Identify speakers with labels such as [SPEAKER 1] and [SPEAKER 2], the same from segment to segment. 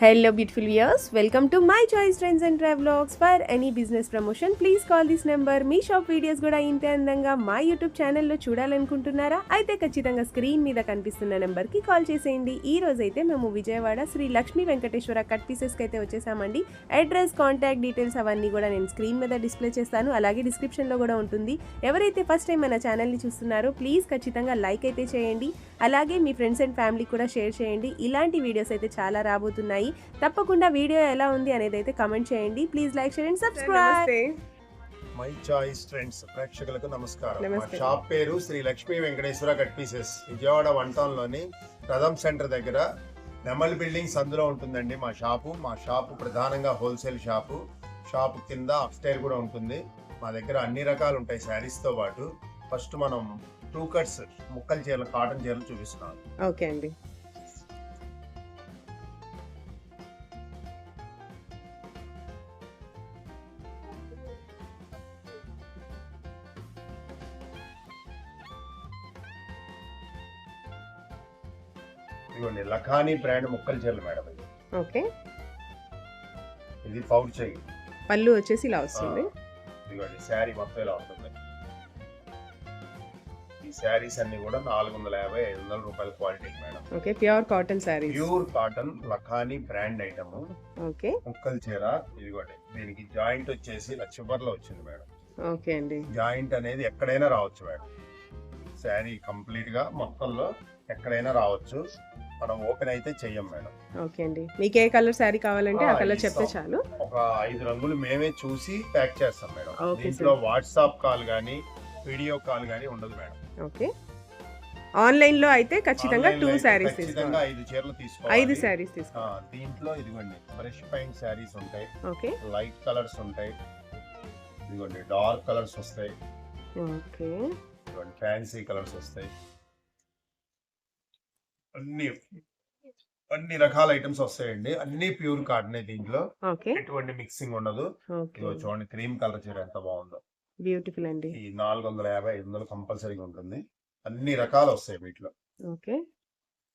[SPEAKER 1] Hello beautiful viewers, welcome to my choice trends and travelogues. For any business promotion please call this number. Me shop videos కూడా ఇంతే అందంగా మా YouTube ఛానల్లో చూడాలనుకుంటున్నారా? అయితే ఖచ్చితంగా screen మీద కనిపిస్తున్న నెంబర్ కి కాల్ చేసేయండి. ఈ రోజు అయితే మేము విజయవాడ శ్రీ లక్ష్మీ వెంకటేశ్వర కట్ పీసెస్ కి అయితే వచ్చేసామండి. అడ్రస్, కాంటాక్ట్ డీటెయిల్స్ అవన్నీ కూడా నేను స్క్రీన్ మీద డిస్ప్లే చేస్తాను, అలాగే డిస్క్రిప్షన్ లో కూడా ఉంటుంది. ఎవరైతే ఫస్ట్ టైం మన ఛానల్ ని చూస్తున్నారో ప్లీజ్ ఖచ్చితంగా లైక్ అయితే చేయండి, అలాగే మీ ఫ్రెండ్స్ అండ్ ఫ్యామిలీ కూడా షేర్ చేయండి. ఇలాంటి వీడియోస్ అయితే చాలా రాబోతున్నాయి. తప్పకుండా వీడియో ఎలా ఉంది అనేది అయితే కామెంట్ చేయండి. Please like, share and subscribe.
[SPEAKER 2] My choice friends ప్రేక్షకులకు నమస్కారం. మా షాప్ పేరు Shri Lakshmi Venkateswara cut pieces. Vijayawada one town లోని రథం సెంటర్ దగ్గర నెమల్ బిల్డింగ్స్ అందులో ఉంటుందండి మా షాపు ప్రధానంగా హోల్సేల్ షాపు కింద అప్స్టైర్ కూడా ఉంటుంది. మా దగ్గర అన్ని రకాలు ఉంటాయి శారీస్ తో పాటు. ఫస్ట్ మనం 2 కట్స్ ముక్కల చీరలు, కాటన్ చీరలు చూపిస్తున్నాం.
[SPEAKER 1] ఓకే అండి.
[SPEAKER 2] ఇదిగోండి లఖానీ బ్రాండ్ ముక్కల చీరలు మేడం. ఇది
[SPEAKER 1] ఓకే.
[SPEAKER 2] ఇది పౌచ్ చెయ్యి,
[SPEAKER 1] పళ్ళు వచ్చేసి ఇలా వస్తుంది.
[SPEAKER 2] ఇదిగోండి శారీ మొత్తం ఇలా ఉంటుంది. ఈ శారీస్ అన్ని కూడా 450-500 రూపాయల quality madam.
[SPEAKER 1] Okay, pure cotton saris.
[SPEAKER 2] Pure cotton Lakhani brand item.
[SPEAKER 1] Okay.
[SPEAKER 2] ముక్కల చీర. ఇదిగోండి దీనికి జాయింట్ వచ్చేసి ఇలా చివర్లో వచ్చింది మేడం.
[SPEAKER 1] ఓకే అండి.
[SPEAKER 2] జాయింట్ అనేది ఎక్కడైనా రావచ్చు మేడం. శారీ కంప్లీట్ గా మొత్తంలో ఎక్కడైనా రావచ్చు, మనం ఓపెన్ అయితే చెయ్యం మేడం.
[SPEAKER 1] ఓకే అండి. మీకు ఏ కలర్ శారీ కావాలంటే ఆ కలర్ చెప్తే చాలు.
[SPEAKER 2] ఒక 5 రంగులు మేమే చూసి ప్యాక్ చేస్తాం మేడం.
[SPEAKER 1] ఓకే
[SPEAKER 2] దీంట్లో వాట్సాప్ కాల్ గానీ వీడియో కాల్ గానీ ఉండదు మేడం.
[SPEAKER 1] ఓకే. ఆన్లైన్ లో అయితే ఖచ్చితంగా 2 శారీస్
[SPEAKER 2] ఖచ్చితంగా
[SPEAKER 1] తీసుకోవాలి.
[SPEAKER 2] 5 చీరలు తీసుకోవాలి.
[SPEAKER 1] 5 శారీస్ తీసుకోవాలి.
[SPEAKER 2] దీంట్లో ఇదిగోండి బ్రష్ పెయింట్ శారీస్ ఉంటాయి,
[SPEAKER 1] ఓకే.
[SPEAKER 2] లైట్ కలర్స్ ఉంటాయి, ఇదిగోండి డార్క్ కలర్స్ వస్తాయి,
[SPEAKER 1] ఓకే.
[SPEAKER 2] ఇదిగోండి ఫ్యాన్సీ కలర్స్ వస్తాయి. అన్ని రకాల ఐటమ్స్ వస్తాయండి. అన్ని ప్యూర్ కాటనే దీంట్లో.
[SPEAKER 1] ఓకే.
[SPEAKER 2] ఎటువంటి మిక్సింగ్ ఉండదు. ఇదిగో చూడండి క్రీమ్ కలర్ చీర ఎంత బాగుందో.
[SPEAKER 1] బ్యూటిఫుల్ అండి.
[SPEAKER 2] ఈ 450-500 కంపల్సరీగా ఉంటుంది. అన్ని రకాలు వస్తాయి వీటిలో.
[SPEAKER 1] ఓకే.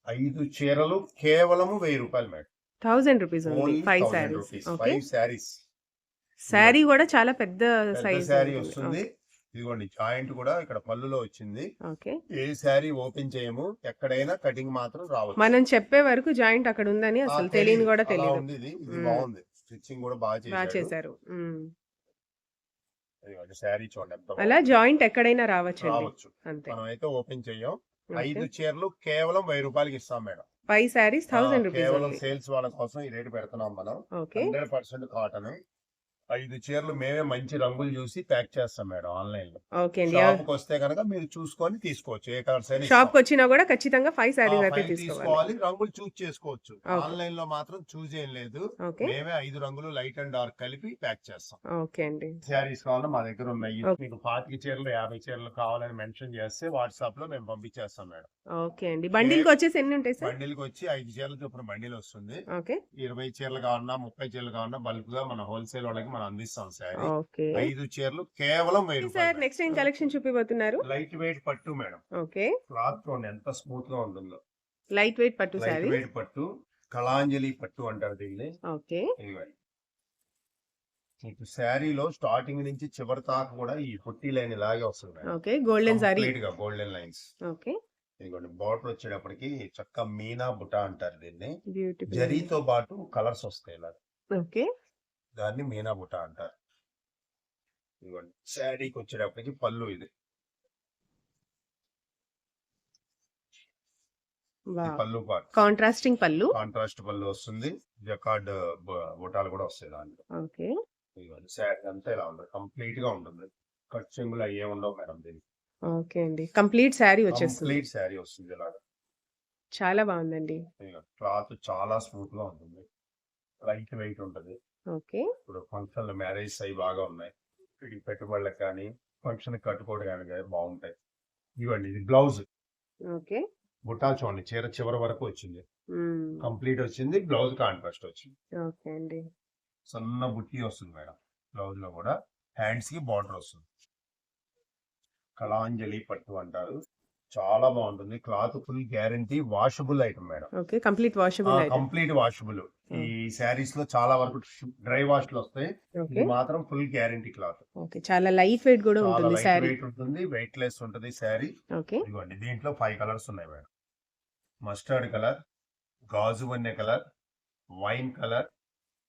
[SPEAKER 2] 5 చీరలు కేవలం 1000 రూపాయలు madam.
[SPEAKER 1] 1000 rupees only. 5
[SPEAKER 2] 1000
[SPEAKER 1] saris.
[SPEAKER 2] Rupees,
[SPEAKER 1] okay.
[SPEAKER 2] 5 saris.
[SPEAKER 1] Sari కూడా చాలా పెద్ద సైజ్
[SPEAKER 2] శారీ వస్తుంది. ఇదిగోండి జాయింట్ కూడా ఇక్కడ పళ్ళులో వచ్చింది.
[SPEAKER 1] ఓకే.
[SPEAKER 2] ఏ శారీ ఓపెన్ చేయము, ఎక్కడైనా కటింగ్ మాత్రం రావచ్చు.
[SPEAKER 1] మనం చెప్పే వరకు జాయింట్ అక్కడ ఉందని అసలు తెలియని కూడా తెలియదు.
[SPEAKER 2] ఇది బాగుంది, స్టిచ్చింగ్ కూడా బాగా
[SPEAKER 1] చేశారు.
[SPEAKER 2] శారీ చూడండి
[SPEAKER 1] అలా జాయింట్ ఎక్కడైనా రావచ్చు. అంతే.
[SPEAKER 2] మనం అయితే ఓపెన్ చెయ్యం. 5 చీరలు కేవలం 1000 రూపాయలకి ఇస్తాం మేడం.
[SPEAKER 1] 5 శారీస్ 1000 రూపీస్.
[SPEAKER 2] కేవలం సేల్స్ వాళ్ళ కోసం ఈ రేటు పెడుతున్నాం మనం. 100% కాటన్. 5 చీరలు మేమే మంచి రంగులు చూసి ప్యాక్ చేస్తాం మేడం ఆన్లైన్ లో.
[SPEAKER 1] ఓకే అండి.
[SPEAKER 2] షాప్కి వస్తే కనుక మీరు చూసుకొని తీసుకోవచ్చు. ఏ కలర్స్ అయినా
[SPEAKER 1] షాప్ కి వచ్చినా కూడా ఖచ్చితంగా 5 శారీస్ అయితే
[SPEAKER 2] తీసుకోవాలి. రంగులు చూస్ చేసుకోవచ్చు. ఆన్లైన్ లో మాత్రం చూస్ ఏం లేదు. మేమే 5 రంగులు లైట్ అండ్ డార్క్ కలిపి ప్యాక్ చేస్తాం.
[SPEAKER 1] ఓకే అండి.
[SPEAKER 2] శారీస్ కావాలన్నా మా దగ్గర ఉన్నాయి. మీకు 25 చీరలు 50 చీరలు కావాలని మెన్షన్ చేస్తే వాట్సాప్ లో మేము పంపించేస్తాం మేడం.
[SPEAKER 1] ఓకే అండి. బండిల్ కి వచ్చేసి ఎన్ని ఉంటాయి సార్?
[SPEAKER 2] బండిల్ కి వచ్చి 5 చీరలు చొప్పున బండిల్ వస్తుంది.
[SPEAKER 1] ఓకే.
[SPEAKER 2] 20 చీరలు కావాలన్నా 30 చీరలు కావాలన్నా బల్క్ గా మన హోల్సేల్ వాళ్ళకి మనం అందిస్తాం శారీ.
[SPEAKER 1] ఓకే.
[SPEAKER 2] 5 చీరలు కేవలం 1000 రూపాయలు.
[SPEAKER 1] సార్ నెక్స్ట్ ఏం కలెక్షన్ చూపిపోతున్నారు?
[SPEAKER 2] లైట్ వెయిట్ పట్టు మేడం.
[SPEAKER 1] ఓకే.
[SPEAKER 2] క్లాత్ చూడండి ఎంత స్మూత్ గా ఉంటుందో.
[SPEAKER 1] లైట్ వెయిట్ పట్టు శారీ.
[SPEAKER 2] లైట్ వెయిట్ పట్టు, కళాంజలి పట్టు అంటారు దీన్ని.
[SPEAKER 1] ఓకే.
[SPEAKER 2] మీకు శారీలో స్టార్టింగ్ నుంచి చివరి దాకా కూడా ఈ పొట్టి లైన్ ఇలాగే వస్తుంది.
[SPEAKER 1] Okay. Golden sorry.
[SPEAKER 2] Golden lines.
[SPEAKER 1] Okay.
[SPEAKER 2] ఇదిగోండి బార్డర్ వచ్చేటప్పటికి చక్క మీనా బుటా అంటారు దీన్ని.
[SPEAKER 1] బ్యూటిఫుల్.
[SPEAKER 2] జరీతో పాటు కలర్స్ వస్తాయి ఇలా.
[SPEAKER 1] ఓకే.
[SPEAKER 2] దాన్ని మీనా బుటా అంటారు. ఇదిగోండి శారీకి వచ్చేటప్పటికి పళ్ళు ఇది. పళ్ళు పాటు
[SPEAKER 1] కాంట్రాస్ట్
[SPEAKER 2] పళ్ళు వస్తుంది. జకార్డ్ బుటాలు కూడా వస్తాయి దాంట్లో.
[SPEAKER 1] ఓకే.
[SPEAKER 2] శారీ అంతా ఇలా ఉంటుంది, కంప్లీట్ గా ఉంటుంది. కట్ చెంగులు అయ్యే ఉండవు మేడం దీనికి.
[SPEAKER 1] ఓకే అండి. కంప్లీట్ శారీ వచ్చేస్తుంది.
[SPEAKER 2] కంప్లీట్ శారీ వస్తుంది ఇలాగా.
[SPEAKER 1] చాలా బాగుందండి.
[SPEAKER 2] క్లాత్ చాలా స్మూత్ గా ఉంటుంది, లైట్ వెయిట్ ఉంటుంది.
[SPEAKER 1] ఓకే.
[SPEAKER 2] ఇప్పుడు ఫంక్షన్ మ్యారేజ్ అవి బాగా ఉన్నాయి. పెట్టుబడులకు కానీ ఫంక్షన్ కట్టుకోవడం కానీ బాగుంటాయి. ఇవ్వండి ఇది బ్లౌజ్.
[SPEAKER 1] ఓకే.
[SPEAKER 2] బుట్టా చూడండి చీర చివరి వరకు వచ్చింది, కంప్లీట్ వచ్చింది. బ్లౌజ్ కాంట్రాస్ట్ వచ్చింది.
[SPEAKER 1] ఓకే అండి.
[SPEAKER 2] సన్న బుట్టి వస్తుంది మేడం. బ్లౌజ్ లో కూడా హ్యాండ్స్ కి బార్డర్ వస్తుంది. కళాంజలి పట్టు అంటారు. చాలా బాగుంటుంది. Cloth full guarantee, washable item madam.
[SPEAKER 1] Okay, complete washable item.
[SPEAKER 2] Complete washable. ఈ శారీస్ లో చాలా వరకు డ్రై వాష్ లో వస్తాయి.
[SPEAKER 1] ఓకే
[SPEAKER 2] ఇది మాత్రం ఫుల్ గ్యారంటీ క్లాత్.
[SPEAKER 1] ఓకే, చాలా లైట్ వెయిట్ కూడా
[SPEAKER 2] చాలా
[SPEAKER 1] ఉంటుంది
[SPEAKER 2] లైట్
[SPEAKER 1] శారీ.
[SPEAKER 2] వెయిట్ ఉంటుంది, వెయిట్ లెస్ ఉంటుంది శారీ.
[SPEAKER 1] ఓకే
[SPEAKER 2] ఇదిగోండి, దీంట్లో 5 కలర్స్ ఉన్నాయి మేడం. మస్టర్డ్ కలర్, గాజు వన్నె colour, wine colour,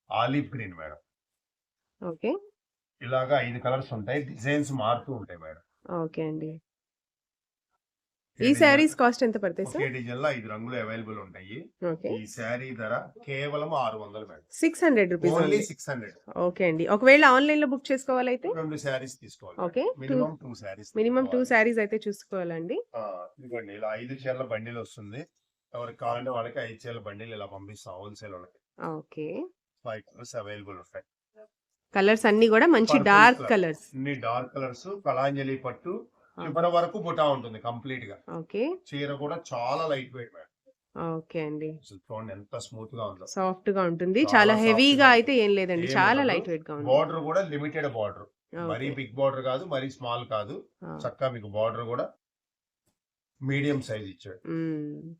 [SPEAKER 2] olive green madam.
[SPEAKER 1] Okay
[SPEAKER 2] ఇలాగా 5 కలర్స్ ఉంటాయి. డిజైన్స్ మారుతూ ఉంటాయి మేడం.
[SPEAKER 1] ఓకే అండి. ఈ శారీస్ కాస్ట్ ఎంత పడతాయి
[SPEAKER 2] ఒకే
[SPEAKER 1] సార్?
[SPEAKER 2] డిజైన్ లో 5 రంగులు అవైలబుల్ ఉంటాయి.
[SPEAKER 1] ఓకే,
[SPEAKER 2] ఈ శారీ ధర కేవలం 600 madam.
[SPEAKER 1] 600 rupees
[SPEAKER 2] only
[SPEAKER 1] only.
[SPEAKER 2] 600.
[SPEAKER 1] Okay అండి. ఒకవేళ ఆన్లైన్ లో బుక్ చేసుకోవాలైతే
[SPEAKER 2] 2 శారీస్ తీసుకోవాలి.
[SPEAKER 1] Okay,
[SPEAKER 2] minimum 2 saris.
[SPEAKER 1] Minimum 2 saris అయితే చూసుకోవాలండి.
[SPEAKER 2] ఇదిగోండి, ఇలా 5 చీరల బండిల్ వస్తుంది. ఎవరికి కావాలంటే వాళ్ళకి 5 చీరల బండిల్ ఇలా పంపిస్తాం హోల్సేల్ వాళ్ళకి.
[SPEAKER 1] ఓకే,
[SPEAKER 2] 5 కలర్స్ అవైలబుల్ ఉంటాయి.
[SPEAKER 1] కలర్స్ అన్ని కూడా మంచి
[SPEAKER 2] Purple
[SPEAKER 1] డార్క్
[SPEAKER 2] colour.
[SPEAKER 1] కలర్స్.
[SPEAKER 2] అన్ని డార్క్ కలర్స్, కళాంజలి పట్టు, చివరి వరకు బుటా ఉంటుంది కంప్లీట్ గా.
[SPEAKER 1] ఓకే
[SPEAKER 2] చీర కూడా చాలా లైట్ వెయిట్ మేడం.
[SPEAKER 1] ఓకే అండి.
[SPEAKER 2] అసలు చూడండి ఎంత స్మూత్ గా ఉందో.
[SPEAKER 1] సాఫ్ట్ గా ఉంటుంది,
[SPEAKER 2] చాలా
[SPEAKER 1] చాలా
[SPEAKER 2] soft
[SPEAKER 1] హెవీగా
[SPEAKER 2] గా
[SPEAKER 1] అయితే ఏం లేదండి,
[SPEAKER 2] ఏం
[SPEAKER 1] చాలా
[SPEAKER 2] ఉండదు.
[SPEAKER 1] లైట్ వెయిట్ గా ఉంది.
[SPEAKER 2] బార్డర్ కూడా లిమిటెడ్ బార్డర్, మరీ
[SPEAKER 1] ఓకే.
[SPEAKER 2] బిగ్ బార్డర్ కాదు, మరీ స్మాల్ కాదు.
[SPEAKER 1] ఆ.
[SPEAKER 2] చక్కగా మీకు బార్డర్ కూడా మీడియం సైజ్ ఇచ్చాడు.
[SPEAKER 1] మ్మ్.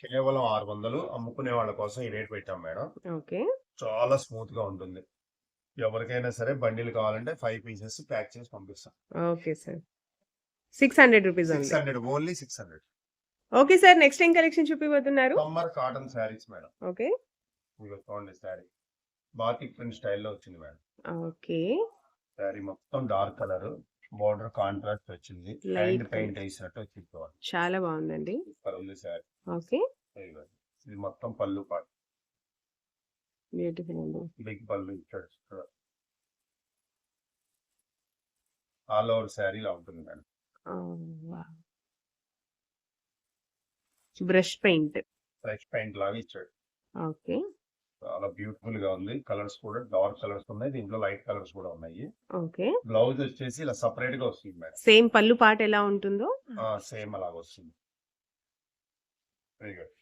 [SPEAKER 2] కేవలం 600. అమ్ముకునే వాళ్ళ కోసం ఈ రేట్ పెట్టాం మేడం.
[SPEAKER 1] ఓకే
[SPEAKER 2] చాలా స్మూత్ గా ఉంటుంది. ఎవరికైనా సరే బండిల్ కావాలంటే 5 పీసెస్ ప్యాక్ చేసి పంపిస్తాం.
[SPEAKER 1] Okay sir, 600 rupees only.
[SPEAKER 2] 600, only 600.
[SPEAKER 1] Okay sir, next ఏం కలెక్షన్ చూపిపోతున్నారు?
[SPEAKER 2] Summer cotton saris madam.
[SPEAKER 1] Okay
[SPEAKER 2] ఇదిగో చూడండి, శారీ బాతిక్ ప్రింట్ స్టైల్లో వచ్చింది మేడం.
[SPEAKER 1] ఓకే
[SPEAKER 2] శారీ మొత్తం డార్క్ కలర్, బార్డర్ కాంట్రాస్ట్ వచ్చింది,
[SPEAKER 1] Light
[SPEAKER 2] హ్యాండ్
[SPEAKER 1] colour.
[SPEAKER 2] పెయింట్ వేసినట్టు వచ్చింది. చూడండి,
[SPEAKER 1] చాలా బాగుందండి.
[SPEAKER 2] సూపర్ ఉంది శారీ.
[SPEAKER 1] ఓకే,
[SPEAKER 2] ఇది మొత్తం పళ్ళు పాటు,
[SPEAKER 1] బ్యూటిఫుల్ అండి.
[SPEAKER 2] బిగ్ పళ్ళు ఇచ్చాడు. ఆల్ ఓవర్ శారీ లా ఉంటుంది madam.
[SPEAKER 1] Brush paint.
[SPEAKER 2] Fresh paint లాగా ఇచ్చాడు.
[SPEAKER 1] ఓకే
[SPEAKER 2] చాలా బ్యూటిఫుల్ గా ఉంది. కలర్స్ కూడా డార్క్ కలర్స్ ఉన్నాయి, దీంట్లో లైట్ కలర్స్ కూడా ఉన్నాయి.
[SPEAKER 1] ఓకే,
[SPEAKER 2] బ్లౌజ్ వచ్చేసి ఇలా సపరేట్ గా వస్తుంది మేడం.
[SPEAKER 1] సేమ్ పళ్ళు పాట ఎలా ఉంటుందో
[SPEAKER 2] సేమ్ అలాగ వస్తుంది. Very good.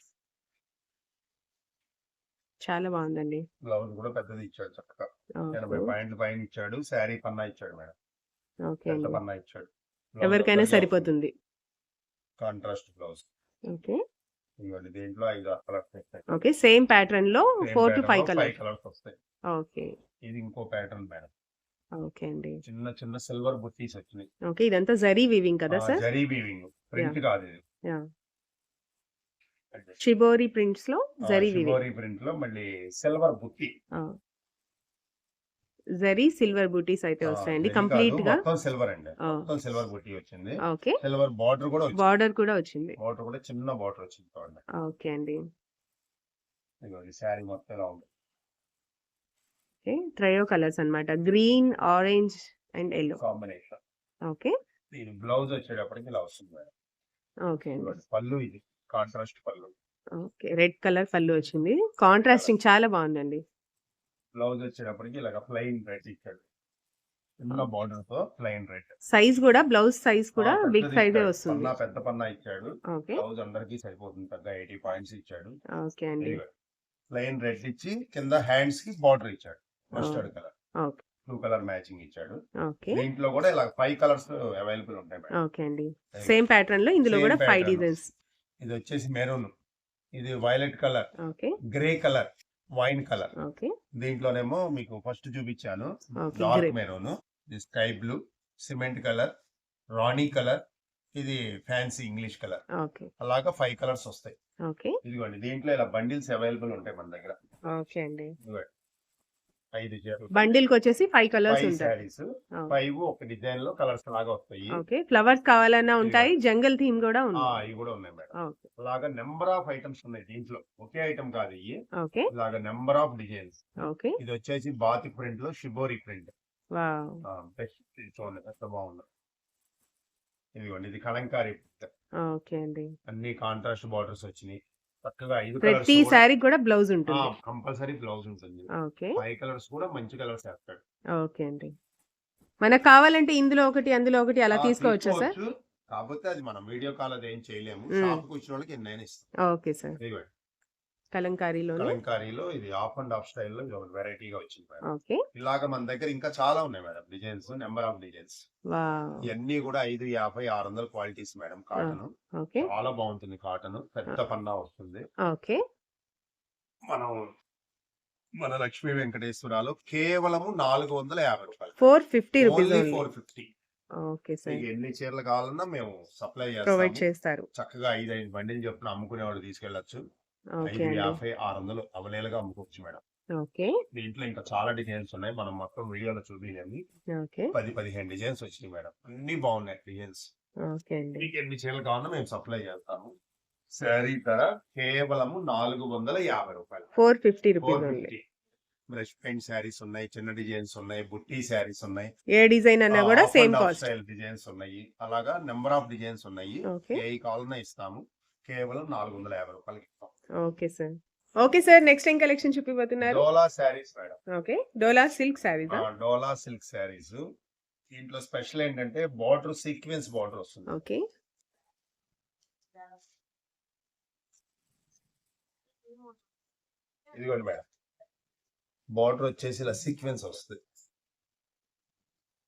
[SPEAKER 1] చాలా బాగుందండి.
[SPEAKER 2] బ్లౌజ్ కూడా పెద్దది ఇచ్చాడు చక్కగా. 80 పాయింట్లు పైన ఇచ్చాడు. శారీ పన్నా ఇచ్చాడు మేడం.
[SPEAKER 1] ఓకే
[SPEAKER 2] పెద్ద
[SPEAKER 1] అండి,
[SPEAKER 2] పన్నా ఇచ్చాడు.
[SPEAKER 1] ఎవరికైనా సరిపోతుంది.
[SPEAKER 2] Contrast blouse.
[SPEAKER 1] ఓకే
[SPEAKER 2] ఇవ్వండి, దీంట్లో 5 కలర్స్ వస్తాయి.
[SPEAKER 1] ఓకే, సేమ్ ప్యాటర్న్ లో 4 to 5 కలర్స్.
[SPEAKER 2] కలర్స్ వస్తాయి.
[SPEAKER 1] ఓకే
[SPEAKER 2] ఇది ఇంకో ప్యాటర్న్ మేడం.
[SPEAKER 1] ఓకే అండి.
[SPEAKER 2] చిన్న చిన్న సిల్వర్ బుట్టీస్ వచ్చినాయి.
[SPEAKER 1] ఓకే, ఇదంతా జరీ వీవింగ్ కదా సార్?
[SPEAKER 2] జరీ వీవింగ్, ప్రింట్ కాదు ఇది.
[SPEAKER 1] యా, షిబోరి ప్రింట్స్ లో జరీ వీవింగ్.
[SPEAKER 2] షిబోరి ప్రింట్ లో మళ్ళీ సిల్వర్ బుట్టి.
[SPEAKER 1] జరీ సిల్వర్ బూటీస్ అయితే వస్తాయండి
[SPEAKER 2] జరీ
[SPEAKER 1] కంప్లీట్
[SPEAKER 2] కాదు,
[SPEAKER 1] గా.
[SPEAKER 2] మొత్తం సిల్వర్ అండి. మొత్తం సిల్వర్ బుట్టి వచ్చింది.
[SPEAKER 1] ఓకే,
[SPEAKER 2] సిల్వర్ బార్డర్ కూడా వచ్చింది.
[SPEAKER 1] బార్డర్ కూడా వచ్చింది.
[SPEAKER 2] బార్డర్ కూడా చిన్న బార్డర్ వచ్చింది. చూడండి,
[SPEAKER 1] ఓకే అండి.
[SPEAKER 2] ఇదిగోండి శారీ మొత్తం ఇలా ఉంది.
[SPEAKER 1] ఓకే, ట్రయో కలర్స్ అన్నమాట, green, orange and yellow
[SPEAKER 2] combination.
[SPEAKER 1] Okay
[SPEAKER 2] దీని బ్లౌజ్ వచ్చేటప్పటికి ఇలా వస్తుంది మేడం.
[SPEAKER 1] ఓకే అండి.
[SPEAKER 2] ఇదిగోండి, పళ్ళు ఇది కాంట్రాస్ట్ పళ్ళు.
[SPEAKER 1] ఓకే, రెడ్ కలర్ పళ్ళు వచ్చింది, కాంట్రాస్టింగ్ చాలా బాగుందండి.
[SPEAKER 2] బ్లౌజ్ వచ్చేటప్పటికి ఇలాగ ప్లెయిన్ రెడ్ ఇచ్చాడు, చిన్న బార్డర్ తో ప్లెయిన్ రెడ్.
[SPEAKER 1] సైజ్ కూడా, బ్లౌజ్ సైజ్ కూడా బిగ్ సైజే వస్తుంది.
[SPEAKER 2] పన్నా పెద్ద పన్నా ఇచ్చాడు.
[SPEAKER 1] ఓకే
[SPEAKER 2] బ్లౌజ్ అందరికి సరిపోతుంది. పెద్ద 80 పాయింట్స్ ఇచ్చాడు.
[SPEAKER 1] ఓకే అండి.
[SPEAKER 2] ప్లెయిన్ రెడ్ ఇచ్చి కింద హ్యాండ్స్ కి బార్డర్ ఇచ్చాడు. Mustard colour,
[SPEAKER 1] okay
[SPEAKER 2] blue colour matching ఇచ్చాడు.
[SPEAKER 1] ఓకే
[SPEAKER 2] దీంట్లో కూడా ఇలా 5 కలర్స్ అవైలబుల్ ఉంటాయి మేడం.
[SPEAKER 1] ఓకే అండి. సేమ్ ప్యాటర్న్ లో ఇందులో
[SPEAKER 2] Same
[SPEAKER 1] కూడా 5
[SPEAKER 2] pattern.
[SPEAKER 1] డిజైన్స్.
[SPEAKER 2] ఇది వచ్చేసి మెరూన్, ఇది violet colour,
[SPEAKER 1] okay
[SPEAKER 2] grey colour, wine colour.
[SPEAKER 1] Okay
[SPEAKER 2] దీంట్లోనేమో మీకు ఫస్ట్ చూపించాను
[SPEAKER 1] ఓకే,
[SPEAKER 2] డార్క్
[SPEAKER 1] గ్రే.
[SPEAKER 2] మెరూన్, ఇది sky blue, cement colour, rani colour, ఇది ఫ్యాన్సీ ఇంగ్లీష్ కలర్.
[SPEAKER 1] ఓకే
[SPEAKER 2] అలాగా 5 కలర్స్ వస్తాయి.
[SPEAKER 1] ఓకే
[SPEAKER 2] ఇదిగోండి, దీంట్లో ఇలా బండిల్స్ అవైలబుల్ ఉంటాయి మన దగ్గర.
[SPEAKER 1] ఓకే అండి.
[SPEAKER 2] ఇదిగోండి, 5 చీరలు,
[SPEAKER 1] బండిల్ కి వచ్చేసి 5 కలర్స్
[SPEAKER 2] 5
[SPEAKER 1] ఉంటాయి.
[SPEAKER 2] శారీస్, 5 ఒక డిజైన్ లో కలర్స్ లాగా వస్తాయి.
[SPEAKER 1] ఓకే, ఫ్లవర్స్ కావాలన్నా ఉంటాయి, జంగల్ థీమ్ కూడా ఉంది.
[SPEAKER 2] ఇవి కూడా ఉన్నాయి మేడం.
[SPEAKER 1] ఓకే
[SPEAKER 2] అలాగా నెంబర్ ఆఫ్ ఐటమ్స్ ఉన్నాయి దీంట్లో. ఒకే ఐటమ్ కాదు ఇవి,
[SPEAKER 1] ఓకే
[SPEAKER 2] ఇలాగా నెంబర్ ఆఫ్ డిజైన్స్.
[SPEAKER 1] ఓకే
[SPEAKER 2] ఇది వచ్చేసి బాతిక్ ప్రింట్ లో షిబోరి ప్రింట్.
[SPEAKER 1] వావ్,
[SPEAKER 2] బెస్ట్, చూడండి ఎంత బాగుంది. ఇదిగోండి, ఇది కలంకారీ print.
[SPEAKER 1] ఓకే అండి.
[SPEAKER 2] అన్ని కాంట్రాస్ట్ బార్డర్స్ వచ్చినాయి. చక్కగా 5
[SPEAKER 1] ప్రతి
[SPEAKER 2] కలర్స్
[SPEAKER 1] శారీ కూడా బ్లౌజ్ ఉంటుంది.
[SPEAKER 2] కంపల్సరీ బ్లౌజ్ ఉంటుంది.
[SPEAKER 1] ఓకే
[SPEAKER 2] 5 కలర్స్ కూడా మంచి కలర్స్ వేస్తాడు.
[SPEAKER 1] ఓకే అండి. మనకు కావాలంటే ఇందులో ఒకటి అందులో ఒకటి అలా తీసుకోవచ్చా సార్?
[SPEAKER 2] తీసుకోవచ్చు. కాకపోతే అది మనం వీడియో కాల్ అది ఏం చేయలేము.
[SPEAKER 1] మ్మ్.
[SPEAKER 2] షాప్ కు వచ్చిన వాళ్ళకి ఎన్నైనా ఇస్తాం.
[SPEAKER 1] Okay sir.
[SPEAKER 2] ఇదిగోండి,
[SPEAKER 1] కలంకారీలోనే.
[SPEAKER 2] కలంకారీలో ఇది ఆఫ్ అండ్ ఆఫ్ స్టైల్లో ఇది ఒక వెరైటీగా వచ్చింది మేడం.
[SPEAKER 1] ఓకే.
[SPEAKER 2] ఇలాగ మన దగ్గర ఇంకా చాలా ఉన్నాయి madam designs, number of designs.
[SPEAKER 1] Wow!
[SPEAKER 2] ఇవన్నీ కూడా 550, 600 క్వాలిటీస్ మేడం. Cotton
[SPEAKER 1] okay.
[SPEAKER 2] చాలా బాగుంటుంది. కాటన్ పెద్ద పన్నా వస్తుంది.
[SPEAKER 1] ఓకే.
[SPEAKER 2] మనం మన లక్ష్మీ వెంకటేశ్వరాలు కేవలము 450 రూపాయలు.
[SPEAKER 1] 450 rupees
[SPEAKER 2] only
[SPEAKER 1] only.
[SPEAKER 2] 450.
[SPEAKER 1] Okay sir.
[SPEAKER 2] మీకు ఎన్ని చీరలు కావాలన్నా మేము సప్లై
[SPEAKER 1] ప్రొవైడ్
[SPEAKER 2] చేస్తాము.
[SPEAKER 1] చేస్తారు.
[SPEAKER 2] చక్కగా 5 బండిలు చొప్పున అమ్ముకునే వాళ్ళు తీసుకెళ్లొచ్చు.
[SPEAKER 1] ఓకే అండి.
[SPEAKER 2] 550, 600 అవైలబుల్ గా అమ్ముకోవచ్చు మేడం.
[SPEAKER 1] ఓకే.
[SPEAKER 2] దీంట్లో ఇంకా చాలా డిజైన్స్ ఉన్నాయి. మనం మొత్తం వీడియోలో చూపించండి.
[SPEAKER 1] ఓకే.
[SPEAKER 2] 10-15 డిజైన్స్ వచ్చినాయి మేడం. అన్ని బాగున్నాయి డిజైన్స్.
[SPEAKER 1] ఓకే అండి.
[SPEAKER 2] మీకు ఎన్ని చీరలు కావాలన్నా మేము సప్లై చేస్తాము. శారీ ధర కేవలము 450 రూపాయలు.
[SPEAKER 1] 450 rupees only.
[SPEAKER 2] 450. Brush paint saris ఉన్నాయి, చిన్న డిజైన్స్ ఉన్నాయి, బుట్టి శారీస్ ఉన్నాయి,
[SPEAKER 1] ఏ డిజైన్ అన్నా కూడా సేమ్ కాస్ట్.
[SPEAKER 2] స్టైల్ డిజైన్స్ ఉన్నాయి. అలాగా నెంబర్ ఆఫ్ డిజైన్స్ ఉన్నాయి.
[SPEAKER 1] ఓకే.
[SPEAKER 2] ఏ కావాలన్నా ఇస్తాము. కేవలం 450 రూపాయలకి ఇస్తాం.
[SPEAKER 1] Okay sir. Okay sir, next ఏం కలెక్షన్ చూపిపోతున్నారు?
[SPEAKER 2] డోలా saris madam.
[SPEAKER 1] Okay. Dola silk saris.
[SPEAKER 2] డోలా సిల్క్ శారీస్. దీంట్లో స్పెషల్ ఏంటంటే బార్డర్ సీక్వెన్స్ బార్డర్ వస్తుంది.
[SPEAKER 1] ఓకే.
[SPEAKER 2] ఇదిగోండి మేడం, బార్డర్ వచ్చేసి ఇలా సీక్వెన్స్ వస్తుంది.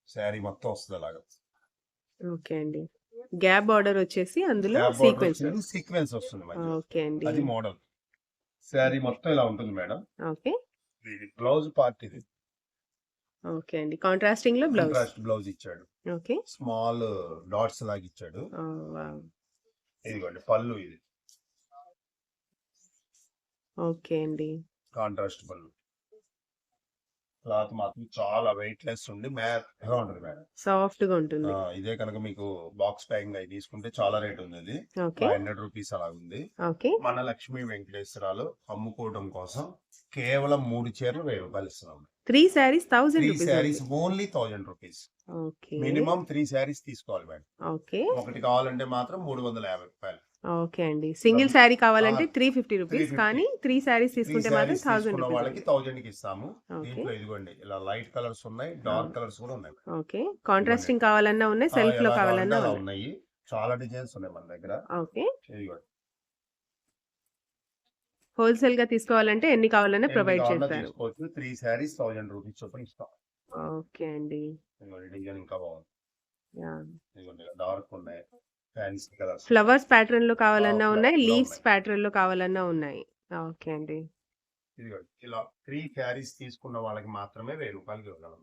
[SPEAKER 2] శారీ మొత్తం వస్తుంది అలాగా.
[SPEAKER 1] ఓకే అండి. గ్యాప్ బార్డర్ వచ్చేసి అందులో
[SPEAKER 2] Gap border
[SPEAKER 1] సీక్వెన్స్.
[SPEAKER 2] వచ్చేసి సీక్వెన్స్ వస్తుంది మధ్యలో.
[SPEAKER 1] ఓకే అండి.
[SPEAKER 2] అది మోడల్. శారీ మొత్తం ఇలా ఉంటుంది మేడం.
[SPEAKER 1] ఓకే.
[SPEAKER 2] ఇది బ్లౌజ్ పార్ట్. ఇది
[SPEAKER 1] ఓకే అండి. కాంట్రాస్టింగ్ లో బ్లౌజ్.
[SPEAKER 2] కాంట్రాస్ట్ బ్లౌజ్ ఇచ్చాడు.
[SPEAKER 1] ఓకే.
[SPEAKER 2] స్మాల్ డాట్స్ లాగా ఇచ్చాడు.
[SPEAKER 1] వావ్.
[SPEAKER 2] ఇదిగోండి పళ్ళు. ఇది
[SPEAKER 1] ఓకే అండి.
[SPEAKER 2] కాంట్రాస్ట్ పళ్ళు. క్లాత్ మాత్రం చాలా వెయిట్ లెస్ ఉండి మ్యాట్గా ఉంటుంది మేడం.
[SPEAKER 1] సాఫ్ట్ గా ఉంటుంది.
[SPEAKER 2] ఇదే కనుక మీకు బాక్స్ ప్యాకింగ్ అయి తీసుకుంటే చాలా రేట్ ఉంది. ఇది
[SPEAKER 1] ఓకే.
[SPEAKER 2] 500 రూపీస్ అలా ఉంది.
[SPEAKER 1] ఓకే.
[SPEAKER 2] మన లక్ష్మీ వెంకటేశ్వరాలు అమ్ముకోవడం కోసం కేవలం 3 చీరలు 1000 రూపాయలు ఇస్తున్నాం.
[SPEAKER 1] 3 saris 1000
[SPEAKER 2] 3
[SPEAKER 1] rupees.
[SPEAKER 2] Saris only 1000 rupees.
[SPEAKER 1] Okay.
[SPEAKER 2] Minimum 3 saris తీసుకోవాలి మేడం.
[SPEAKER 1] ఓకే.
[SPEAKER 2] ఒకటి కావాలంటే మాత్రం 350 రూపాయలు.
[SPEAKER 1] ఓకే అండి. సింగిల్ శారీ కావాలంటే 350 రూపీస్,
[SPEAKER 2] 350.
[SPEAKER 1] కానీ 3 శారీస్
[SPEAKER 2] 3
[SPEAKER 1] తీసుకుంటే మాత్రం
[SPEAKER 2] శారీస్
[SPEAKER 1] 1000
[SPEAKER 2] తీసుకున్న
[SPEAKER 1] రూపీస్.
[SPEAKER 2] వాళ్ళకి 1000 కి ఇస్తాము.
[SPEAKER 1] ఓకే.
[SPEAKER 2] దీంట్లో ఇదిగోండి ఇలా లైట్ కలర్స్ ఉన్నాయి, డార్క్ కలర్స్ కూడా ఉన్నాయి.
[SPEAKER 1] ఓకే. కాంట్రాస్టింగ్ కావాలన్నా ఉన్నాయి, సెల్ఫ్ లో
[SPEAKER 2] ఎలా
[SPEAKER 1] కావాలన్నా
[SPEAKER 2] కావాలంటే అలా
[SPEAKER 1] ఉన్నాయి.
[SPEAKER 2] ఉన్నాయి. చాలా డిజైన్స్ ఉన్నాయి మన దగ్గర.
[SPEAKER 1] ఓకే.
[SPEAKER 2] ఇదిగోండి
[SPEAKER 1] హోల్సేల్ గా తీసుకోవాలంటే ఎన్ని కావాలన్నా
[SPEAKER 2] ఎన్ని
[SPEAKER 1] ప్రొవైడ్
[SPEAKER 2] కావాలన్నా
[SPEAKER 1] చేస్తారు.
[SPEAKER 2] తీసుకోవచ్చు. 3 శారీస్ 1000 రూపీస్ చొప్పున ఇస్తాం.
[SPEAKER 1] ఓకే అండి.
[SPEAKER 2] ఇదిగోండి డిజైన్ ఇంకా బాగుంది.
[SPEAKER 1] యా.
[SPEAKER 2] ఇదిగోండి డార్క్ ఉన్నాయి, ఫ్యాన్సీ కలర్స్.
[SPEAKER 1] ఫ్లవర్స్ ప్యాటర్న్ లో కావాలన్నా ఉన్నాయి,
[SPEAKER 2] ఇలా
[SPEAKER 1] లీవ్స్
[SPEAKER 2] ఉన్నాయి.
[SPEAKER 1] ప్యాటర్న్ లో కావాలన్నా ఉన్నాయి. ఓకే అండి.
[SPEAKER 2] ఇదిగోండి ఇలా 3 శారీస్ తీసుకున్న వాళ్ళకి మాత్రమే 1000 రూపాయలకి ఇవ్వగలం.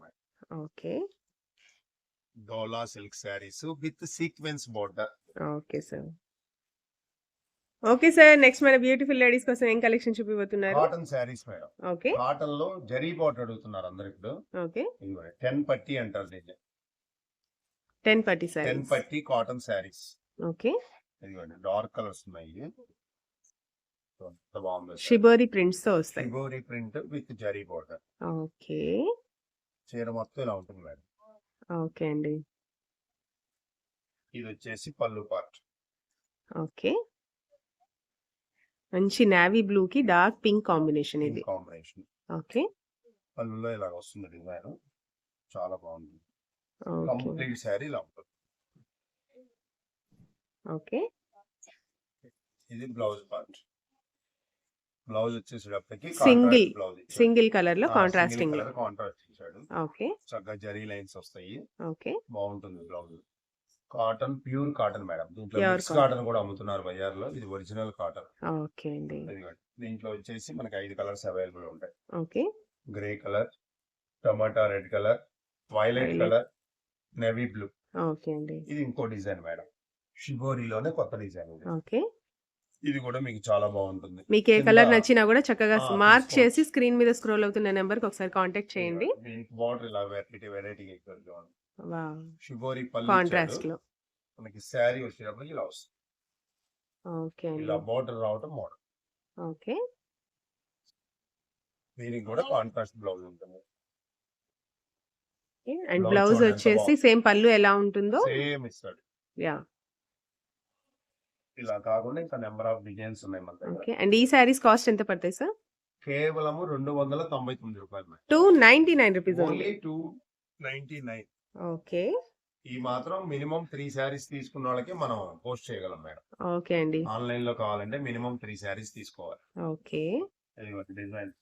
[SPEAKER 1] Okay.
[SPEAKER 2] Dola silk saris with sequence border.
[SPEAKER 1] Okay sir. Okay sir, next మన బ్యూటిఫుల్ లేడీస్ కోసం ఏం కలెక్షన్ చూపిపోతున్నారు?
[SPEAKER 2] Cotton saris madam.
[SPEAKER 1] Okay.
[SPEAKER 2] Cotton లో జరీ బోర్డర్ అడుగుతున్నారు అందరు ఇప్పుడు.
[SPEAKER 1] ఓకే.
[SPEAKER 2] ఇదిగోండి 10 పట్టి అంటారు దీన్ని.
[SPEAKER 1] 10 పట్టి
[SPEAKER 2] 10
[SPEAKER 1] శారీస్.
[SPEAKER 2] పట్టి కాటన్ శారీస్.
[SPEAKER 1] ఓకే.
[SPEAKER 2] ఇదిగోండి డార్క్ కలర్స్ ఉన్నాయి. ఎంత బాగుంది.
[SPEAKER 1] షిబోరి ప్రింట్స్ తో వస్తాయి.
[SPEAKER 2] Shibori print with zari border.
[SPEAKER 1] Okay.
[SPEAKER 2] చీర మొత్తం ఇలా ఉంటుంది మేడం.
[SPEAKER 1] ఓకే అండి.
[SPEAKER 2] ఇది వచ్చేసి పళ్ళు పార్ట్.
[SPEAKER 1] ఓకే. మంచి నావీ బ్లూ కి డార్క్ పింక్ కాంబినేషన్ ఇది.
[SPEAKER 2] కాంబినేషన్.
[SPEAKER 1] ఓకే.
[SPEAKER 2] పళ్ళులో ఇలా వస్తుంది డిజైన్. చాలా బాగుంది.
[SPEAKER 1] ఓకే.
[SPEAKER 2] కంప్లీట్ శారీ ఇలా ఉంటుంది.
[SPEAKER 1] ఓకే.
[SPEAKER 2] ఇది బ్లౌజ్ పార్ట్. బ్లౌజ్ వచ్చేసేటప్పటికి
[SPEAKER 1] సింగిల్
[SPEAKER 2] బ్లౌజ్
[SPEAKER 1] సింగిల్ కలర్ లో కాంట్రాస్టింగ్.
[SPEAKER 2] కాంట్రాస్ట్ ఇచ్చాడు.
[SPEAKER 1] ఓకే.
[SPEAKER 2] చక్కగా జరీ లైన్స్ వస్తాయి.
[SPEAKER 1] ఓకే.
[SPEAKER 2] బాగుంటుంది blouse. Cotton, pure cotton madam. దీంట్లో
[SPEAKER 1] Pure
[SPEAKER 2] మిక్స్
[SPEAKER 1] cotton.
[SPEAKER 2] కాటన్ కూడా అమ్ముతున్నారు బజార్లో. ఇది ఒరిజినల్ కాటన్.
[SPEAKER 1] ఓకే అండి.
[SPEAKER 2] దీంట్లో వచ్చేసి మనకి 5 కలర్స్ అవైలబుల్ ఉంటాయి.
[SPEAKER 1] Okay.
[SPEAKER 2] Grey colour, tomato red colour, violet
[SPEAKER 1] Violet.
[SPEAKER 2] Colour, navy blue.
[SPEAKER 1] Okay అండి.
[SPEAKER 2] ఇది ఇంకో డిజైన్ మేడం. షిబోరిలోనే కొత్త డిజైన్ ఇది.
[SPEAKER 1] ఓకే.
[SPEAKER 2] ఇది కూడా మీకు చాలా బాగుంటుంది.
[SPEAKER 1] మీకు ఏ
[SPEAKER 2] కింద-
[SPEAKER 1] కలర్ నచ్చినా కూడా చక్కగా మార్క్
[SPEAKER 2] తీసుకోవచ్చు.
[SPEAKER 1] చేసి స్క్రీన్ మీద స్క్రోల్ అవుతున్న నెంబర్ కి ఒకసారి కాంటాక్ట్ చేయండి.
[SPEAKER 2] దీనికి బార్డర్ ఇలా వెరైటీ
[SPEAKER 1] వావ్.
[SPEAKER 2] షిబోరి పళ్ళు
[SPEAKER 1] కాంట్రాస్ట్
[SPEAKER 2] ఇచ్చాడు.
[SPEAKER 1] లో.
[SPEAKER 2] మనకి శారీ వచ్చేటప్పుడు ఇలా వస్తుంది.
[SPEAKER 1] ఓకే అండి.
[SPEAKER 2] ఇలా బార్డర్ రావటం మోడల్.
[SPEAKER 1] ఓకే.
[SPEAKER 2] దీనికి కూడా కాంట్రాస్ట్ బ్లౌజ్ ఉంటుంది.
[SPEAKER 1] అండ్
[SPEAKER 2] Blouse
[SPEAKER 1] బ్లౌజ్
[SPEAKER 2] చూడండి ఎంత
[SPEAKER 1] వచ్చేసి
[SPEAKER 2] బాగుంది.
[SPEAKER 1] సేమ్ పళ్ళు ఎలా ఉంటుందో.
[SPEAKER 2] సేమ్ ఇస్తాడు.
[SPEAKER 1] యా.
[SPEAKER 2] ఇలా కాకుండా ఇంకా నెంబర్ ఆఫ్ డిజైన్స్ ఉన్నాయి మన దగ్గర.
[SPEAKER 1] ఓకే. అండ్ ఈ శారీస్ కాస్ట్ ఎంత పడతాయి సార్?
[SPEAKER 2] కేవలము 299 రూపాయలు.
[SPEAKER 1] 299 రూపీస్ ఓన్లీ.
[SPEAKER 2] ఓన్లీ 299.
[SPEAKER 1] ఓకే.
[SPEAKER 2] ఈ మాత్రం మినిమం 3 శారీస్ తీసుకున్న వాళ్ళకి మనం పోస్ట్ చేయగలం మేడం.
[SPEAKER 1] ఓకే అండి.
[SPEAKER 2] ఆన్లైన్ లో కావాలంటే మినిమం 3 శారీస్ తీసుకోవాలి.
[SPEAKER 1] ఓకే.
[SPEAKER 2] ఇదిగోండి డిజైన్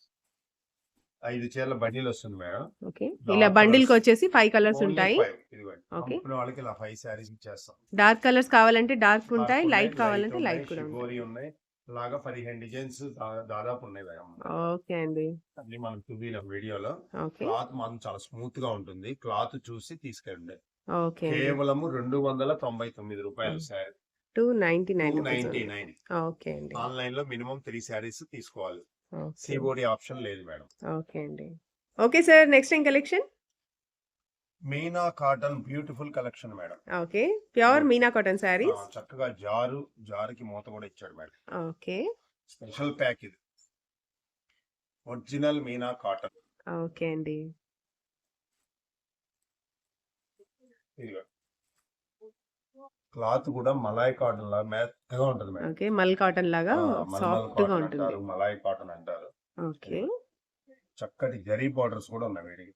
[SPEAKER 2] 5 చీరల బండిల్ వస్తుంది మేడం.
[SPEAKER 1] ఓకే. ఇలా బండిల్ కి వచ్చేసి 5 కలర్స్ ఉంటాయి.
[SPEAKER 2] ఇదిగోండి
[SPEAKER 1] ఓకే.
[SPEAKER 2] కంపెనీ వాళ్ళకి ఇలా 5 శారీస్ ఇచ్చేస్తాం.
[SPEAKER 1] డార్క్ కలర్స్ కావాలంటే డార్క్ ఉంటాయి, లైట్ కావాలంటే
[SPEAKER 2] ఉన్నాయి,
[SPEAKER 1] లైట్ కూడా ఉంటాయి.
[SPEAKER 2] షిబోరి ఉన్నాయి, అలాగా 15 డిజైన్స్ దాదాపు ఉన్నాయి మేడం.
[SPEAKER 1] ఓకే అండి.
[SPEAKER 2] అన్ని మనం చూపిన వీడియోలో.
[SPEAKER 1] ఓకే.
[SPEAKER 2] క్లాత్ మాత్రం చాలా స్మూత్ గా ఉంటుంది. క్లాత్ చూసి తీసుకెళ్ళండి.
[SPEAKER 1] ఓకే అండి.
[SPEAKER 2] కేవలము 299 రూపాయలు శారీ.
[SPEAKER 1] 299 రూపీస్.
[SPEAKER 2] 299.
[SPEAKER 1] ఓకే అండి.
[SPEAKER 2] ఆన్లైన్ లో మినిమం 3 శారీస్ తీసుకోవాలి.
[SPEAKER 1] ఓకే.
[SPEAKER 2] సిఓడి ఆప్షన్ లేదు మేడం.
[SPEAKER 1] ఓకే అండి. ఓకే సార్, నెక్స్ట్ ఏం collection?
[SPEAKER 2] Meena cotton beautiful collection madam.
[SPEAKER 1] Okay. Pure Meena cotton saris.
[SPEAKER 2] చక్కగా జారుకి మూత కూడా ఇచ్చాడు మేడం.
[SPEAKER 1] ఓకే.
[SPEAKER 2] స్పెషల్ ప్యాక్ ఇది. Original Meena cotton.
[SPEAKER 1] ఓకే అండి.
[SPEAKER 2] క్లాత్ కూడా మలాయ్ కాటన్ లాగా మెత్తగా ఉంటుంది మేడం.
[SPEAKER 1] ఓకే. మల్ కాటన్ లాగా
[SPEAKER 2] మల్మల్
[SPEAKER 1] సాఫ్ట్ గా
[SPEAKER 2] కాటన్
[SPEAKER 1] ఉంటుంది.
[SPEAKER 2] అంటారు, మలాయ్ కాటన్ అంటారు.
[SPEAKER 1] ఓకే.
[SPEAKER 2] చక్కటి జరీ బార్డర్స్ కూడా ఉన్నాయి వీడికి.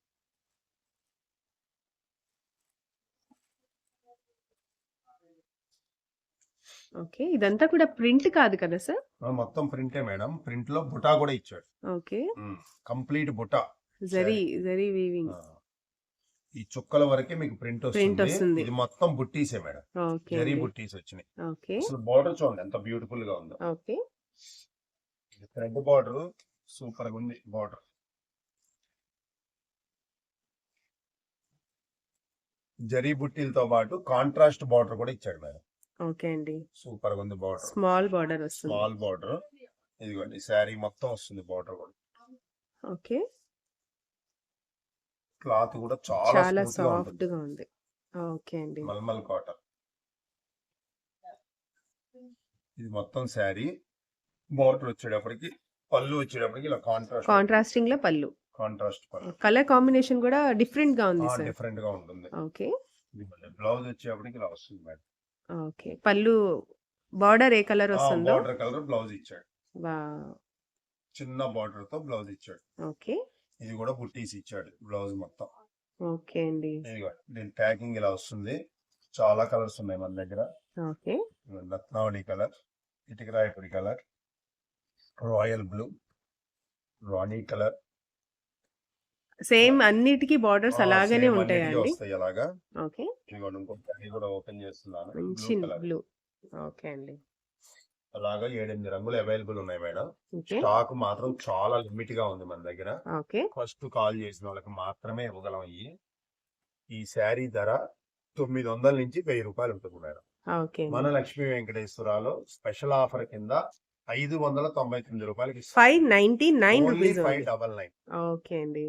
[SPEAKER 1] ఓకే. ఇదంతా కూడా ప్రింట్ కాదు కదా సార్?
[SPEAKER 2] మొత్తం ప్రింటే మేడం. ప్రింట్ లో బుటా కూడా ఇచ్చాడు.
[SPEAKER 1] ఓకే.
[SPEAKER 2] కంప్లీట్ బుటా.
[SPEAKER 1] జరీ వీవింగ్.
[SPEAKER 2] ఈ చుక్కల వరకే మీకు ప్రింట్ వస్తుంది. ఇది మొత్తం బుట్టీసే మేడం.
[SPEAKER 1] ఓకే.
[SPEAKER 2] జరీ బుట్టీస్ వచ్చినాయి.
[SPEAKER 1] ఓకే.
[SPEAKER 2] అసలు బార్డర్ చూడండి ఎంత బ్యూటిఫుల్ గా ఉందో.
[SPEAKER 1] ఓకే.
[SPEAKER 2] థ్రెడ్ బార్డర్ సూపర్ గా ఉంది. బార్డర్ జరీ బుట్టీలతో పాటు కాంట్రాస్ట్ బార్డర్ కూడా ఇచ్చాడు మేడం.
[SPEAKER 1] ఓకే అండి.
[SPEAKER 2] సూపర్ గా ఉంది బార్డర్.
[SPEAKER 1] స్మాల్ బార్డర్ వస్తుంది.
[SPEAKER 2] Small border. ఇదిగోండి శారీ మొత్తం వస్తుంది బార్డర్ కూడా.
[SPEAKER 1] ఓకే.
[SPEAKER 2] క్లాత్ కూడా చాలా
[SPEAKER 1] సాఫ్ట్ గా ఉంది. ఓకే అండి.
[SPEAKER 2] మల్మల్ కాటన్. ఇది మొత్తం శారీ. బార్డర్ వచ్చేటప్పటికి పళ్ళు వచ్చేటప్పటికి ఇలా
[SPEAKER 1] కాంట్రాస్టింగ్ లో పళ్ళు.
[SPEAKER 2] కాంట్రాస్ట్ పళ్ళు.
[SPEAKER 1] కలర్ కాంబినేషన్ కూడా డిఫరెంట్ గా ఉంది సార్.
[SPEAKER 2] డిఫరెంట్ గా ఉంటుంది.
[SPEAKER 1] ఓకే.
[SPEAKER 2] బ్లౌజ్ వచ్చేటప్పటికి ఇలా వస్తుంది మేడం.
[SPEAKER 1] ఓకే. పళ్ళు బార్డర్ ఏ కలర్ వస్తుందో
[SPEAKER 2] బార్డర్ కలర్ బ్లౌజ్ ఇచ్చాడు.
[SPEAKER 1] వావ్.
[SPEAKER 2] చిన్న బార్డర్ తో బ్లౌజ్ ఇచ్చాడు.
[SPEAKER 1] ఓకే.
[SPEAKER 2] ఇది కూడా బుట్టీస్ ఇచ్చాడు బ్లౌజ్ మొత్తం.
[SPEAKER 1] ఓకే అండి.
[SPEAKER 2] దీని ప్యాకింగ్ ఇలా వస్తుంది. చాలా కలర్స్ ఉన్నాయి మన దగ్గర.
[SPEAKER 1] ఓకే.
[SPEAKER 2] రత్నావళి కలర్, ఇటుకరాయపురి కలర్, రాయల్ బ్లూ, రాణి కలర్.
[SPEAKER 1] సేమ్ అన్నిటికీ బార్డర్స్ అలాగనే ఉంటాయండి.
[SPEAKER 2] వస్తాయి అలాగా.
[SPEAKER 1] ఓకే.
[SPEAKER 2] ఇంకొకటి కూడా ఓపెన్ చేస్తున్నాను.
[SPEAKER 1] మంచి బ్లూ. ఓకే అండి.
[SPEAKER 2] అలాగా 7-8 రంగులు అవైలబుల్ ఉన్నాయి మేడం. స్టాక్ మాత్రం చాలా లిమిట్ గా ఉంది మన దగ్గర.
[SPEAKER 1] ఓకే.
[SPEAKER 2] ఫస్ట్ కాల్ చేసిన వాళ్ళకి మాత్రమే ఇవ్వగలం. ఈ శారీ ధర 900 నుంచి 1000 రూపాయలు ఉంటుంది మేడం.
[SPEAKER 1] ఓకే.
[SPEAKER 2] మన లక్ష్మీ వెంకటేశ్వరాలో స్పెషల్ ఆఫర్ కింద 599 రూపాయలకి
[SPEAKER 1] 599 రూపీస్.
[SPEAKER 2] 599.
[SPEAKER 1] ఓకే అండి.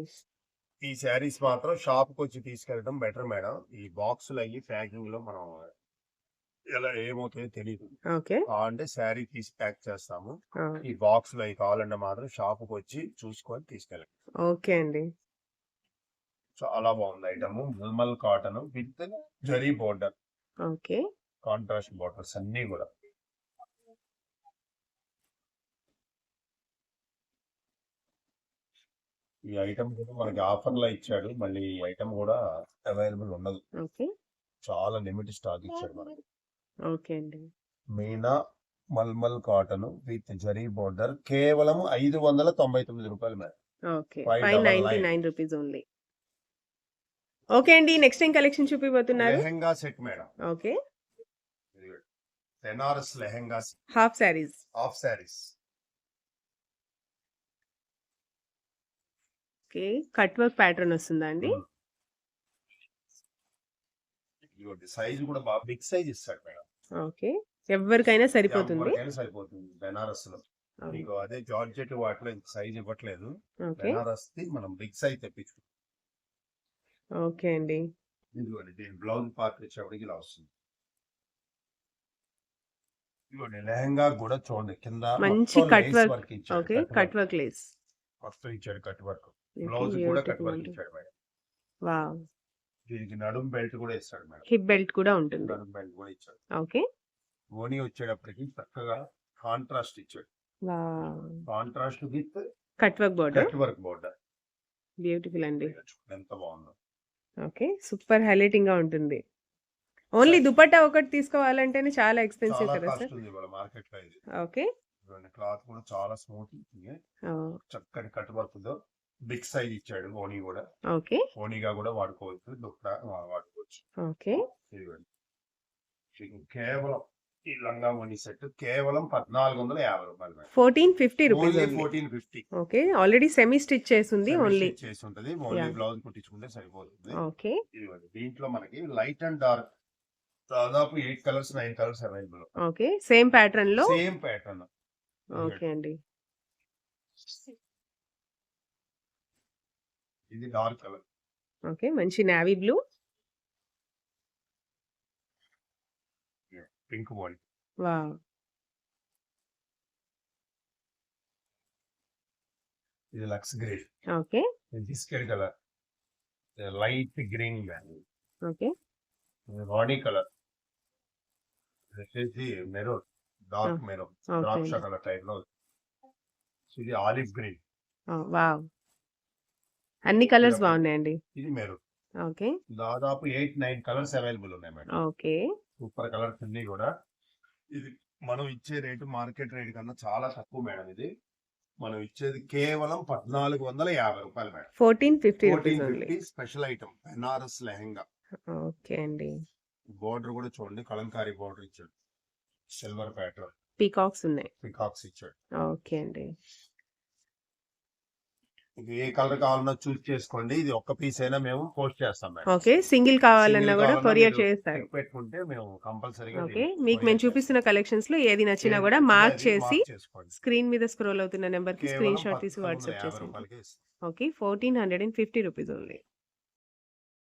[SPEAKER 2] ఈ శారీస్ మాత్రం షాప్ కి వచ్చి తీసుకెళ్ళడం బెటర్ మేడం. ఈ బాక్సులు అయ్యి ప్యాకింగ్ లో మనం ఎలా ఏమవుతుందో తెలియదు.
[SPEAKER 1] ఓకే.
[SPEAKER 2] అంటే శారీ తీసి ప్యాక్ చేస్తాము. ఈ బాక్సులు అవి కావాలంటే మాత్రం షాప్ కి వచ్చి చూసుకొని తీసుకెళ్ళండి.
[SPEAKER 1] ఓకే అండి.
[SPEAKER 2] చాలా బాగుంది item. Malmal cotton with zari border.
[SPEAKER 1] Okay.
[SPEAKER 2] Contrast borders అన్ని కూడా. ఈ ఐటమ్ కూడా మనకి ఆఫర్ లో ఇచ్చాడు. మళ్ళీ ఈ ఐటమ్ కూడా అవైలబుల్ ఉండదు.
[SPEAKER 1] ఓకే.
[SPEAKER 2] చాలా లిమిట్ స్టాక్ ఇచ్చాడు మనకి.
[SPEAKER 1] ఓకే అండి.
[SPEAKER 2] మీనా మల్మల్ కాటన్ విత్ జరీ బోర్డర్ కేవలం 599 రూపాయలు madam.
[SPEAKER 1] Okay. 599 rupees only. Okay అండి. నెక్స్ట్ ఏం కలెక్షన్ చూపిపోతున్నారు?
[SPEAKER 2] Lehenga set madam.
[SPEAKER 1] Okay.
[SPEAKER 2] Banaras lehenga
[SPEAKER 1] half saris.
[SPEAKER 2] Half saris.
[SPEAKER 1] Okay. Cut work pattern వస్తుందా అండి?
[SPEAKER 2] సైజ్ కూడా బాగా బిగ్ సైజ్ ఇస్తాడు మేడం.
[SPEAKER 1] ఓకే. ఎవరికైనా సరిపోతుంది.
[SPEAKER 2] సరిపోతుంది. బెనారస్ లో మీకు అదే జార్జెట్ వాటిలో సైజ్ ఇవ్వట్లేదు.
[SPEAKER 1] ఓకే.
[SPEAKER 2] బెనారస్ మనం బిగ్ సైజ్ తెప్పించు.
[SPEAKER 1] ఓకే అండి.
[SPEAKER 2] ఇదిగోండి దీని బ్లౌజ్ పార్ట్ వచ్చేప్పటికి ఇలా వస్తుంది. ఇదిగోండి లెహంగా కూడా చూడండి కింద
[SPEAKER 1] మంచి cut work. Okay. Cut work lace
[SPEAKER 2] మొత్తం ఇచ్చాడు. Cut work. బ్లౌజ్ కూడా కట్ వర్క్ ఇచ్చాడు మేడం.
[SPEAKER 1] వావ్.
[SPEAKER 2] దీనికి నడుం బెల్ట్ కూడా ఇస్తాడు మేడం.
[SPEAKER 1] హిప్ బెల్ట్ కూడా ఉంటుంది.
[SPEAKER 2] నడుం బెల్ట్ కూడా ఇచ్చాడు.
[SPEAKER 1] ఓకే.
[SPEAKER 2] ఓని వచ్చేటప్పటికి చక్కగా కాంట్రాస్ట్ ఇచ్చాడు.
[SPEAKER 1] Wow.
[SPEAKER 2] Contrast with
[SPEAKER 1] cut work border.
[SPEAKER 2] Cut work border.
[SPEAKER 1] Beautiful అండి.
[SPEAKER 2] ఎంత బాగుందో.
[SPEAKER 1] ఓకే. సూపర్ హైలైటింగ్ గా ఉంటుంది. ఓన్లీ దుపట్టా ఒకటి తీసుకోవాలంటేనే చాలా ఎక్స్‌పెన్సివ్
[SPEAKER 2] చాలా
[SPEAKER 1] కదా
[SPEAKER 2] కాస్ట్
[SPEAKER 1] సార్?
[SPEAKER 2] ఉంది ఇవాళ మార్కెట్ లో ఇది.
[SPEAKER 1] ఓకే.
[SPEAKER 2] చూడండి క్లాత్ కూడా చాలా స్మూత్ ఉంటుంది,
[SPEAKER 1] ఓహ్!
[SPEAKER 2] చక్కటి కట్ వర్క్‌తో బిగ్ సైజ్ ఇచ్చాడు. ఓనీ కూడా,
[SPEAKER 1] ఓకే.
[SPEAKER 2] ఓనీగా కూడా వాడుకోవచ్చు, దుప్పటా వాడుకోవచ్చు.
[SPEAKER 1] ఓకే.
[SPEAKER 2] ఇదిగోండి. ఇది కేవలం ఈ లంగా ఓనీ సెట్ కేవలం 1450 madam.
[SPEAKER 1] 1450 rupees
[SPEAKER 2] only
[SPEAKER 1] only.
[SPEAKER 2] 1450.
[SPEAKER 1] Okay. Already semi stitch చేసుంది ఓన్లీ.
[SPEAKER 2] చేసి ఉంటుంది, ఓన్లీ
[SPEAKER 1] యాహ్!
[SPEAKER 2] బ్లౌజ్ కుట్టించుకుంటే సరిపోతుంది.
[SPEAKER 1] ఓకే.
[SPEAKER 2] ఇదిగోండి దీంట్లో మనకి లైట్ అండ్ డార్క్ దాదాపు 8 colours 9 colours available.
[SPEAKER 1] Okay. Same pattern లో.
[SPEAKER 2] Same pattern.
[SPEAKER 1] ఓకే అండి.
[SPEAKER 2] ఇది డార్క్ కలర్.
[SPEAKER 1] ఓకే. మంచి navy blue.
[SPEAKER 2] Pink body.
[SPEAKER 1] Wow!
[SPEAKER 2] ఇది లక్స్ గ్రే.
[SPEAKER 1] ఓకే.
[SPEAKER 2] ఇది biscuit colour. Light green.
[SPEAKER 1] Okay.
[SPEAKER 2] రాణి కలర్. ఇది వచ్చేసి మెరూన్, డార్క్ మెరూన్,
[SPEAKER 1] ఓకే
[SPEAKER 2] ద్రాక్ష
[SPEAKER 1] అండి.
[SPEAKER 2] కలర్ టైప్ లో. ఇది ఆలివ్ గ్రీన్.
[SPEAKER 1] వావ్! అన్ని కలర్స్ బాగున్నాయండి.
[SPEAKER 2] ఇది మెరూన్.
[SPEAKER 1] ఓకే.
[SPEAKER 2] దాదాపు 8-9 కలర్స్ అవైలబుల్ ఉన్నాయి మేడం.
[SPEAKER 1] ఓకే.
[SPEAKER 2] సూపర్ కలర్స్ అన్ని కూడా. ఇది మనం ఇచ్చే రేటు మార్కెట్ రేట్ కన్నా చాలా తక్కువ మేడం. ఇది మనం ఇచ్చేది కేవలం 1450 రూపాయలు madam.
[SPEAKER 1] 1450 rupees only.
[SPEAKER 2] 1450 special item Benaras lehenga.
[SPEAKER 1] Okay అండి.
[SPEAKER 2] బోర్డర్ కూడా చూడండి, కలంకారీ బోర్డర్ ఇచ్చాడు, సిల్వర్ ప్యాటర్న్,
[SPEAKER 1] పీకాక్స్ ఉన్నాయి.
[SPEAKER 2] పికాక్స్ ఇచ్చాడు.
[SPEAKER 1] ఓకే అండి.
[SPEAKER 2] మీకు ఏ కలర్ కావాలన్నా చూస్ చేసుకోండి. ఇది ఒక్క పీస్ అయినా మేము పోస్ట్ చేస్తాం మేడం.
[SPEAKER 1] ఓకే. సింగిల్ కావాలన్నా
[SPEAKER 2] సింగిల్
[SPEAKER 1] కూడా
[SPEAKER 2] కావాలన్నా
[SPEAKER 1] కొరియర్
[SPEAKER 2] మీరు
[SPEAKER 1] చేస్తారు.
[SPEAKER 2] పిక్ పెట్టుకుంటే మేము కంపల్సరీగా
[SPEAKER 1] ఓకే. మీకు మేము చూపిస్తున్న కలెక్షన్స్ లో ఏది నచ్చినా కూడా మార్క్ చేసి
[SPEAKER 2] చేసుకోండి.
[SPEAKER 1] స్క్రీన్ మీద స్క్రోల్ అవుతున్న నెంబర్ కి
[SPEAKER 2] కేవలం
[SPEAKER 1] స్క్రీన్ షాట్ తీసి
[SPEAKER 2] 1450
[SPEAKER 1] వాట్సాప్ చేసేయండి.
[SPEAKER 2] రూపాయలకి ఇస్తాం.
[SPEAKER 1] ఓకే. 1450 rupees only.